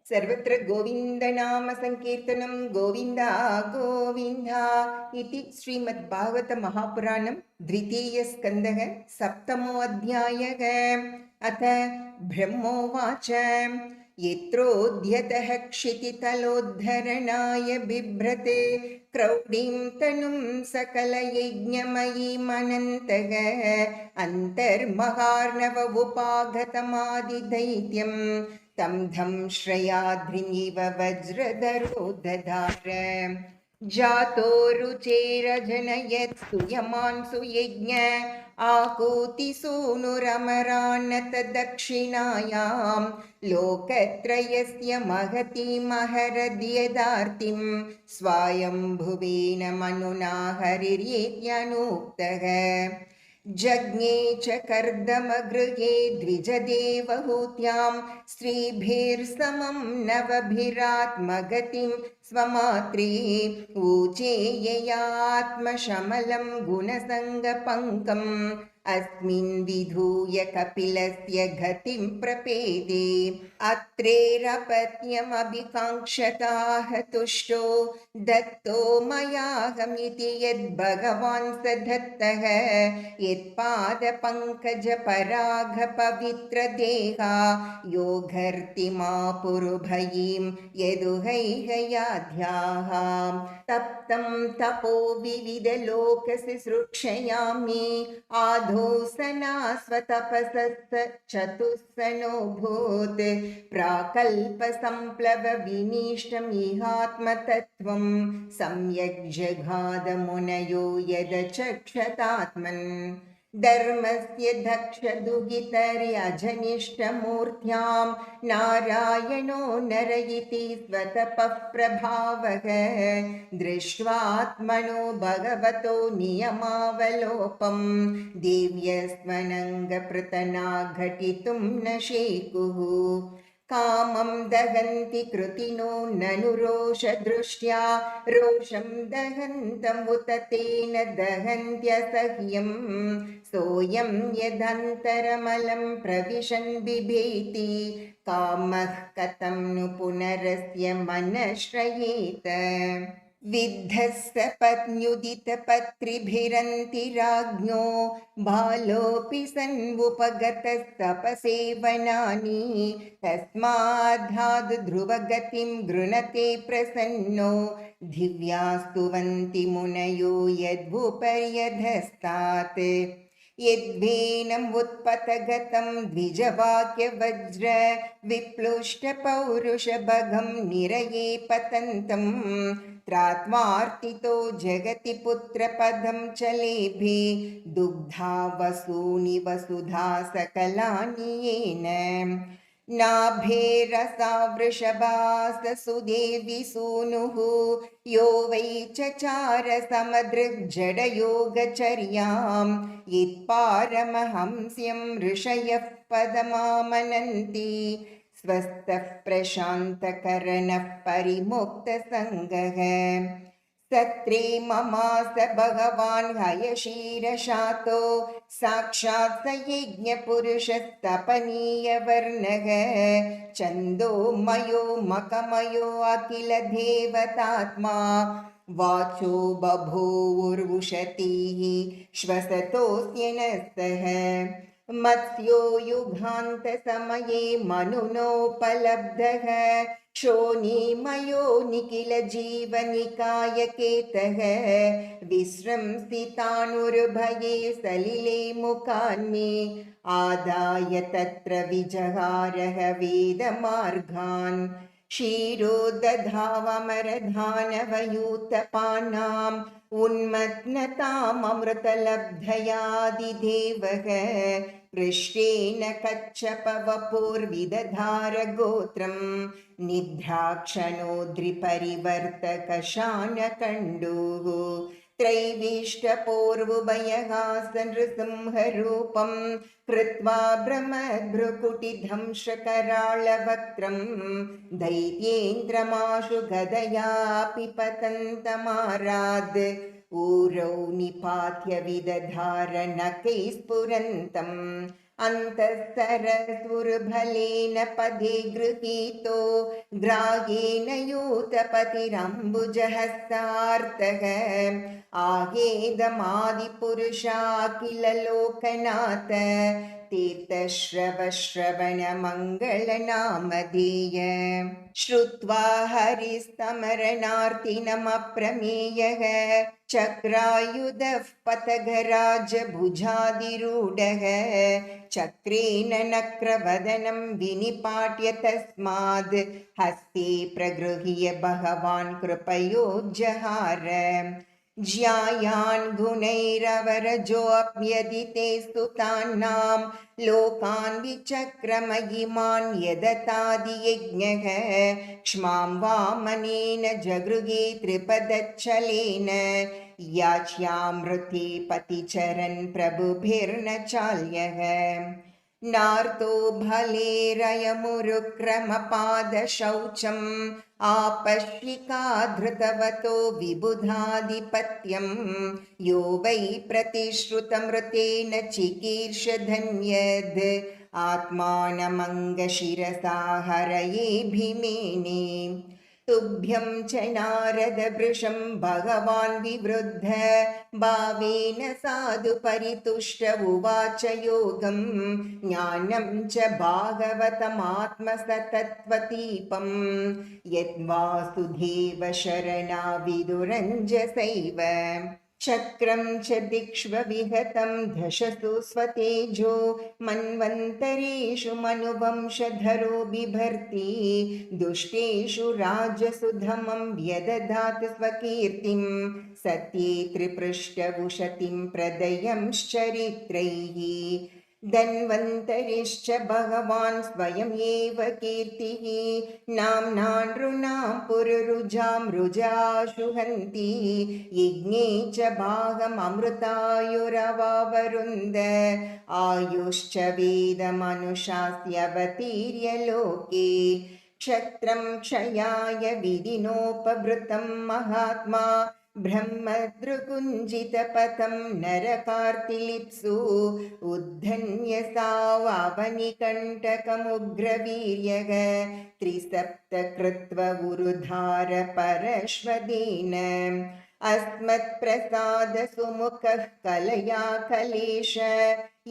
सर्वत्र गोविन्दनाम संकीर्तनं गोविन्दा गोविन्दा इति श्रीमद्भागवतमहापुराणं द्वितीयस्कन्धः सप्तमोऽध्यायः। अथ ब्रह्मोवाच यत्रोऽध्यतः क्षितितलोद्धरणाय बिभ्रते क्रौडीं तनुं सकलयज्ञमयीमनन्तः अन्तर्महार्णव उपागतमादिदैत्यं तं धं श्रयाद्रिमिव वज्रधरो दधार जातो रुचेरजनयत् स्तूयमान् सुयज्ञ आकूतिसूनुरमरान्नत दक्षिणायां लोकत्रयस्य महतीमहरद्यदार्तिं स्वायम्भुवेन मनुना हरिर्येत्यनूक्तः जज्ञे च कर्दमगृहे द्विजदेवहूत्यां स्त्रीभिर्समं नवभिरात्मगतिं स्वमात्री ऊचे ययात्मशमलं गुणसङ्गपङ्कम् अस्मिन् विधूय कपिलस्य गतिं प्रपेदे अत्रेरपत्यमभिकाङ्क्षताः तुष्टो दत्तो मयाहमिति यद्भगवान् स दत्तः यत्पादपङ्कजपरागपवित्रदेहा योगर्तिमा पुरुभयीं यदुहैहयाध्याः तप्तं तपो विविधलोकसृक्षयामि आधोसना स्वतपसस्त चतुस्सनोऽभूत् प्राकल्पसम्प्लव विनीष्टमिहात्मतत्त्वं सम्यक् जगादमुनयो यदचक्षतात्मन् धर्मस्य दक्षदुहितर्यजनिष्ठमूर्त्यां नारायणो नर इति स्वतपः प्रभावः दृष्ट्वात्मनो भगवतो नियमावलोपं दिव्यस्मनङ्गपृतना घटितुं न शेकुः कामं दहन्ति कृतिनो ननु रोषदृष्ट्या रोषं दहन्तम् उत तेन दहन्त्यसह्यं सोऽयं यदन्तरमलं प्रविशन् बिभेति कामः कथं नु पुनरस्य मनश्रयेत विद्धस्य पत्न्युदितपत्रिभिरन्तिराज्ञो बालोऽपि सन्वुपगतस्तपसेवनानि तस्माद्धाद् ध्रुवगतिं गृणते प्रसन्नो दिव्यास्तुवन्ति मुनयो यद्वुपर्यधस्तात् यद्वेनम् उत्पतगतं द्विजवाक्यवज्र विप्लुष्टपौरुषभगं निरये पतन्तं त्रात्मार्तितो जगति पुत्रपदं चलेभि दुग्धा वसूनि वसुधा सकलानि येन नाभेरसा वृषभाससुदेवि सूनुः यो वै चचार समदृग्जडयोगचर्यां यत्पारमहंस्यं ऋषयः पदमामनन्ति स्वस्थः प्रशान्तकरणः परिमुक्तसङ्गः सत्रे ममास भगवान् हयशीरशातो साक्षात् स यज्ञपुरुषस्तपनीयवर्णः छन्दोमयो मकमयो अखिल देवतात्मा वाचो बभूवुर्वुषतीः श्वसतोऽस्यनस्तः मत्स्यो युगान्तसमये मनुनोपलब्धः क्षोणीमयो निखिल जीवनिकायकेतः विस्रंसितानुर्भये सलिले मुखान्मे आदाय तत्र विजहारः वेदमार्गान् क्षीरोदधावमरधानवयूतपानाम् उन्मत्नताममृतलब्धयादिदेवः पृष्ठेन कच्छपवपुर्विदधार गोत्रं निद्राक्षणोद्रिपरिवर्तकशानकण्डुः त्रैविष्टपूर्वभयहासनृसिंहरूपं कृत्वा भ्रमद्भ्रुकुटिधंशकराळवक्त्रं दैत्येन्द्रमाशु गदयापि पतन्तमाराद् ऊरौ निपात्य विदधार नखैः स्फुरन्तम् अन्तःसरसुरफलेन पदे गृहीतो ग्राह्येन यूतपतिरम्बुजहस्तार्तः आहेदमादिपुरुषा किल लोकनाथ तीर्थश्रवश्रवणमङ्गलनामधेय श्रुत्वा हरिस्तमरणार्तिनमप्रमेयः चक्रायुधः पतघराजभुजादिरूढः चक्रेण नक्रवदनं विनिपाट्य तस्माद् हस्ते प्रगृह्य भगवान् कृपयोज्जहार ज्यायान् गुणैरवरजोऽप्यदिते स्तुतान्नां लोकान् विचक्रमहिमान् यदतादियज्ञः क्ष्मां वामनेन जगृहे त्रिपदच्छलेन याच्यामृते पतिचरन् प्रभुभिर्न चाल्यः नार्तो भलेरयमुरुक्रमपादशौचम् आपश्यिका धृतवतो विबुधाधिपत्यं यो वै प्रतिश्रुतमृतेन चिकीर्षधन्यद् आत्मानमङ्गशिरसा हरये भीमेने तुभ्यं च नारदवृषं भगवान् विवृद्ध भावेन साधु परितुष्ट उवाच योगं ज्ञानं च भागवतमात्मसतत्वतीपं यद्वासुदेव शरणा विदुरञ्जसैव चक्रं च दिक्ष्वविहतं दशसु स्वतेजो मन्वन्तरेषु मनुवंशधरो बिभर्ति दुष्टेषु राजसुधमं व्यदधात् स्वकीर्तिं सत्ये त्रिपृष्ठवुशतिं प्रदयंश्चरित्रैः धन्वन्तरिश्च भगवान् स्वयम् एव कीर्तिः नाम्ना नृणां पुरुरुजां रुजाशुहन्ति यज्ञे च भागममृतायुरवावरुन्द आयुश्च वेदमनुशास्यवतीर्य लोके क्षत्रं क्षयाय विधिनोपभृतं महात्मा ब्रह्मदृकुञ्जितपथं नरकार्तिलिप्सु उद्धन्य सावावनिकण्टकमुग्रवीर्यः त्रिसप्तकृत्व उरुधार परश्वदेन अस्मत्प्रसादसुमुखः कलया कलेश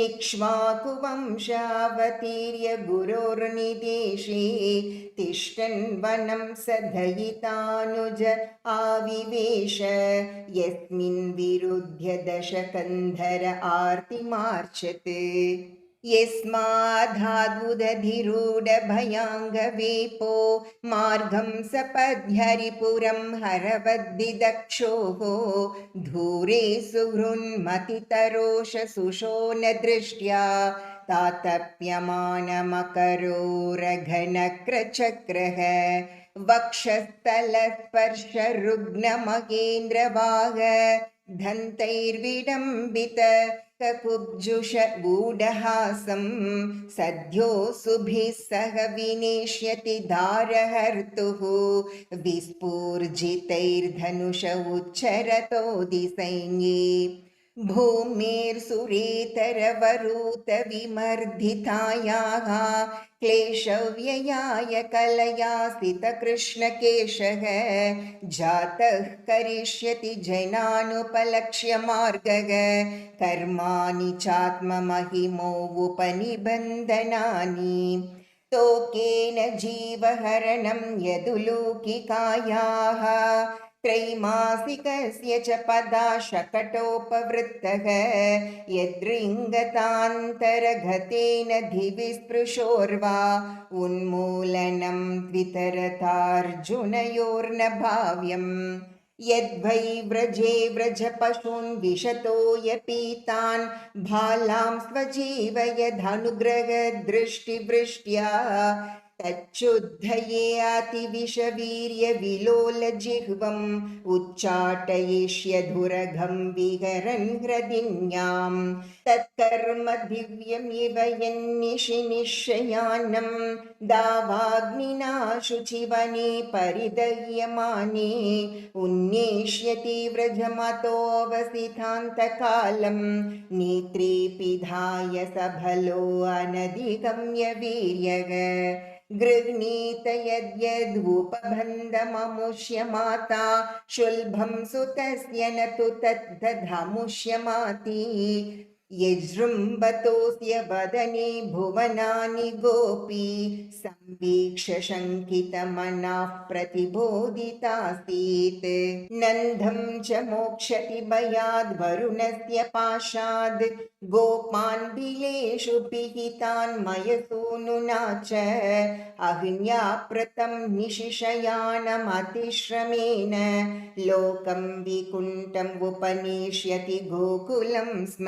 इक्ष्वाकुवंशावतीर्य गुरोर्निदेशे तिष्ठन् वनं स दयितानुज आविवेश यस्मिन् विरुध्य दशकन्धर आर्तिमार्चते यस्माद्धाद्वुदधिरूढभयाङ्गवेपो मार्गं सपद्यरिपुरं हरवद्दिदक्षोः धूरे सुहृन्मतितरोष सुशोनदृष्ट्या तातप्यमानमकरोरघनक्रचक्रः वक्षस्थलस्पर्शरुग्णमहेन्द्रवाह धन्तैर्विडम्बित ककुब्जुष गूढहासं सद्यो सुभिः सह विनेष्यति दारहर्तुः विस्फूर्जितैर्धनुष उच्चरतोदिसैन्ये भूमेर्सुरेतरवरूतविमर्दितायाः क्लेशव्ययाय कलया स्थितकृष्णकेशः जातः करिष्यति जनानुपलक्ष्य मार्गः कर्माणि चात्ममहिमोपनिबन्धनानि तोकेन जीवहरणं यदुलूकिकायाः त्रैमासिकस्य च पदा शकटोपवृत्तः यद्रिङ्गतान्तरगतेन धिविस्पृशोर्वा उन्मूलनं द्वितरतार्जुनयोर्न भाव्यम् यद्वै व्रजे व्रजपशून् विशतोऽयपीतान् भालां स्वजीवयदनुग्रहदृष्टिवृष्ट्या तच्छुद्धये अतिविषवीर्यविलोलजिह्वम् उच्चाटयिष्यधुरघं विहरन् हृदिन्याम् तत्कर्म दिव्यमिव यन्निशि निश्शयानं दावाग्निना शुचिवने परिदह्यमाने उन्नेष्यति व्रजमतोऽवसितान्तकालं नेत्रे पिधाय सबलो अनधिगम्य वीर्यग गृह्णीत यद्यदुपबन्धममुष्य माता शुल्भं सुतस्य न तु तद्धमुष्यमाति यजृम्भतोऽस्य वदने भुवनानि गोपी संवीक्ष्य शङ्कितमनाः प्रतिबोधितासीत् नन्दं च मोक्षति भयाद् वरुणस्य पाशाद् गोपान् बिलेषु पिहितान् मयसूनुना च अह्न्याप्रतं निशिशयानमतिश्रमेण लोकं विकुण्ठम् उपनेष्यति गोकुलं स्म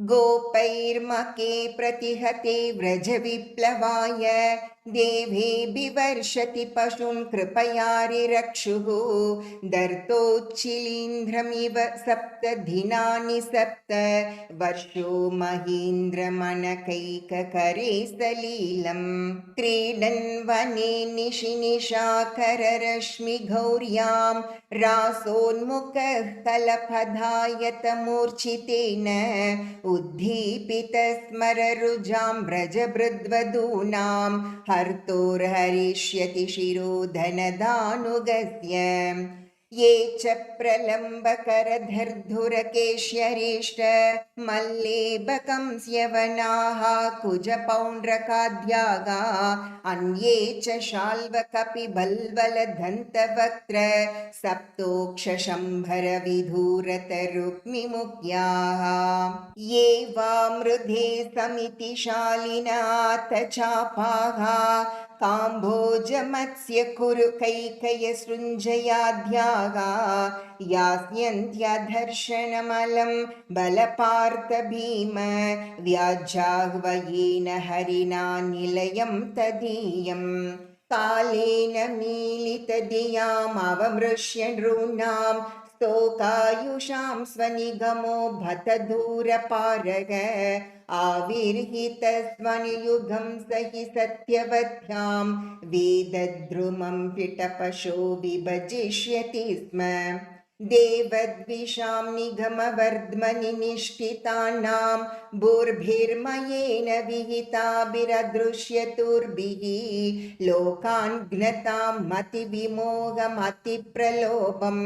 गोपैर्मके प्रतिहते व्रजविप्लवाय देवे बिवर्षति पशून् कृपयारिरक्षुः दर्तोच्चिलीन्द्रमिव सप्त दिनानि सप्त वर्षो महीन्द्रमनकैककरे सलीलम् क्रीडन् वने निशि निशाकररश्मिगौर्यां रासोन्मुखः कलपधायतमूर्छितेन उद्दीपितस्मररुजां व्रजभृद्वधूनां हर्तोर्हरिष्यति शिरोधनदानुगस्य ये च प्रलम्बकरधर्धुरकेश्यरेष्ट मल्लेबकंस्यवनाः कुजपौण्ड्रकाद्यागा अन्ये च शाल्वकपिबल्वलदन्तवक्त्र सप्तोक्षशम्भरविधूरतरुक्मिमुख्याः ये वामृधे समितिशालिनाथ चापाः काम्भोजमत्स्य कुरु कैकयसृञ्जयाध्याः यास्यन्त्यधर्षणमलं बलपार्थ भीम व्याज्याह्वयेन हरिणा निलयं तदीयम् कालेन मीलितधियामवमृश्य नॄणां स्तोकायुषां स्वनिगमो भत दूरपारग आविर्हितस्वनुयुगं सहि सत्यवत्यां वेदद्रुमं पिटपशो विभजिष्यति स्म देवद्विषां निगमवर्ध्मनि निष्ठितानां भूर्भिर्मयेन विहिताभिरदृश्यतुर्भिः लोकान् ज्ञतां मतिविमोहमतिप्रलोभं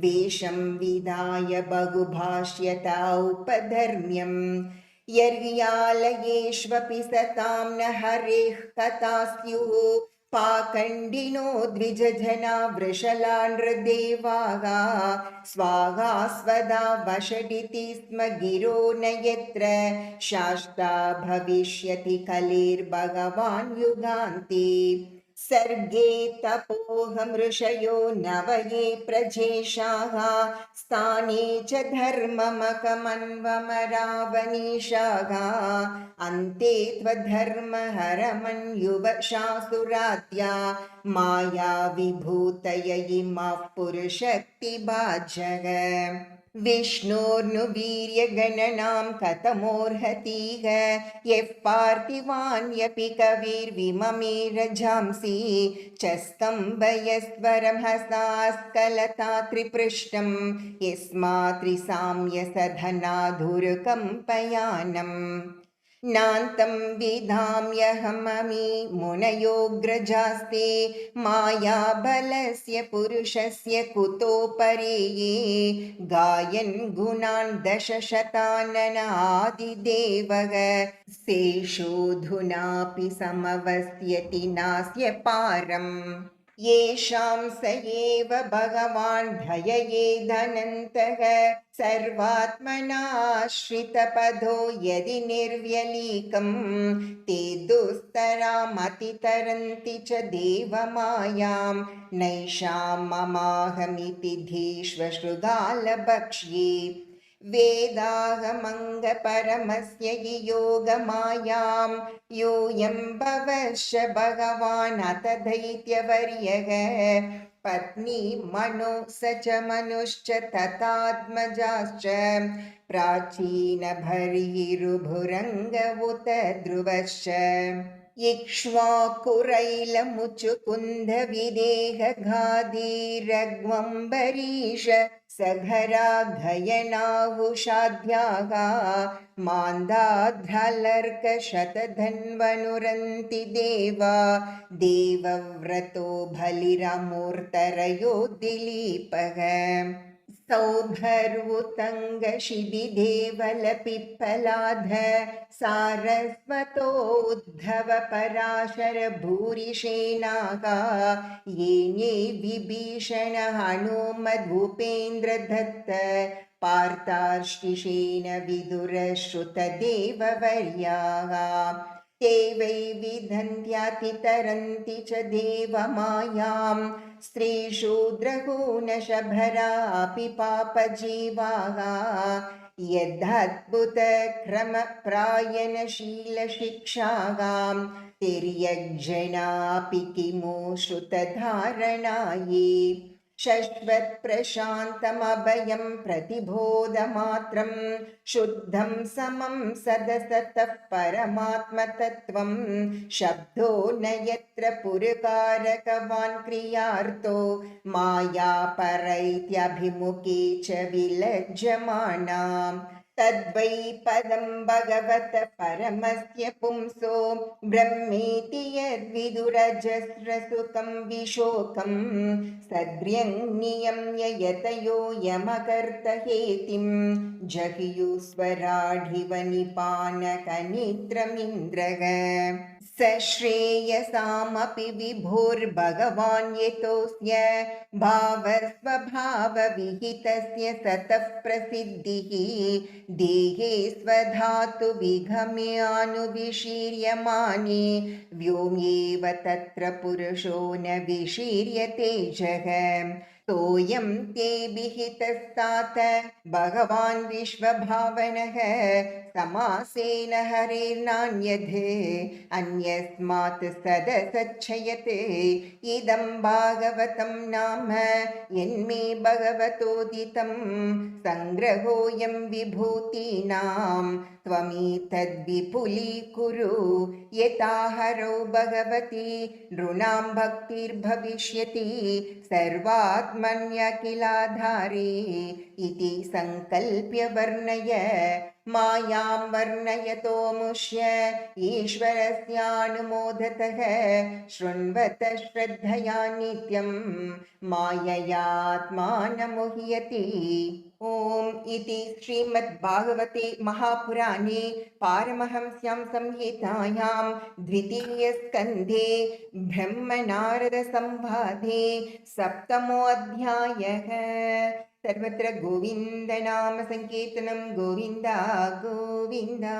वेषं विधाय बहुभाष्यत औपधर्म्यम् यर्यालयेष्वपि सतां न हरेः कथा स्युः पाखण्डिनो द्विजजना वृषलानृदेवाः स्वाहा स्वदा वषडिति स्म गिरो न यत्र शास्ता भविष्यति कलेर्भगवान् युगान्ते सर्गे तपोहमृषयो नवये प्रजेशाः स्थाने च धर्ममकमन्वमरावनीशाः अन्ते त्वधर्महरमन्युवशासुरात्या माया विभूतय इमाः पुरुषक्तिभाजग विष्णोर्नुवीर्यगणनां कथमोर्हतीह यः पार्थिवान्यपि कविर्विममे रजांसि च स्तम्भयस्वरमहसास्कलता त्रिपृष्ठं यस्मात् त्रिसाम्यसधनाधुरकम्पयानम् नान्तं विधाम्यहममि मुनयोऽग्रजास्ते मायाबलस्य पुरुषस्य कुतो परेये गायन् गुणान् दशशताननादिदेवः शेषोऽधुनापि समवस्यति नास्य पारम् येषां स एव भगवान् धययेदनन्तः सर्वात्मनाश्रितपदो यदि निर्व्यलीकं ते दुस्तरामतितरन्ति च देवमायां नैषां ममाहमिति धीष्व शृगालभक्ष्ये वेदाहमङ्गपरमस्य हि योगमायां यूयं भवश्च भगवान् अथ दैत्यवर्यः पत्नी मनो स च मनुश्च तथात्मजाश्च प्राचीनभर्हिरुभुरङ्ग उत ध्रुवश्च इक्ष्वाकुरैलमुचुकुन्दविदेहघाधीरग्वम्बरीश सघराघयनाहुषाढ्याः मान्दाध्रलर्कशतधन्वनुरन्ति देवा देवव्रतो बलिरमूर्तरयो दिलीपः सौभर्वुतङ्गशिबिदेवलपिप्पलाध सारस्वतो उद्धव पराशर भूरिशेनाः येने विभीषण हनुमद्भूपेन्द्रदत्त पार्थार्ष्टिशेन विदुरश्रुतदेववर्याः ते वै विदन्त्यातितरन्ति च देवमायां स्त्रीशूद्रगुणशभरापि पापजीवाः यद्भुतक्रमप्रायणशीलशिक्षागां तिर्यग्जनापि किमु श्रुतधारणायै शश्वत्प्रशान्तमभयं प्रतिबोधमात्रं शुद्धं समं सदसतः परमात्मतत्त्वं शब्दो न यत्र पुरकारकवान् क्रियार्थो मायापरैत्यभिमुखे च विलज्जमानाम् तद्वै पदं भगवत परमस्य पुंसो ब्रह्मेति यद्विदुरजस्रसुतं विशोकं सद्र्यङ्नियम्य यतयो यमकर्तहेतिं जहियुस्वराढिव निपानकनिद्रमिन्द्रः स श्रेयसामपि विभोर्भगवान् यतोऽस्य भावस्वभावविहितस्य सतः प्रसिद्धिः देहे स्वधातुविगम्यानुविशीर्यमाने व्योम्येव तत्र पुरुषो न विशीर्यतेजः तोयं ते विहितस्तात भगवान् विश्वभावनः समासेन हरेर्नान्यद् अन्यस्मात् सदसच्छयते इदं भागवतं नाम यन्मे भगवतोदितं सङ्ग्रहोऽयं विभूतीनां त्वमेतद्विपुलीकुरु यताहरो भगवती नृणां भक्तिर्भविष्यति सर्वात्मन्यखिलाधारे इति सङ्कल्प्य वर्णय मायां वर्णयतो मुष्य ईश्वरस्यानुमोदतः शृण्वत श्रद्धया नित्यं माययात्मानमुह्यति। ॐ इति श्रीमद्भागवते महापुराणे पारमहंस्यां संहितायां द्वितीयस्कन्धे ब्रह्मनारदसंवादे सप्तमोऽध्यायः। सर्वत्र गोविन्दनाम संकीर्तनं गोविन्दा गोविन्दा।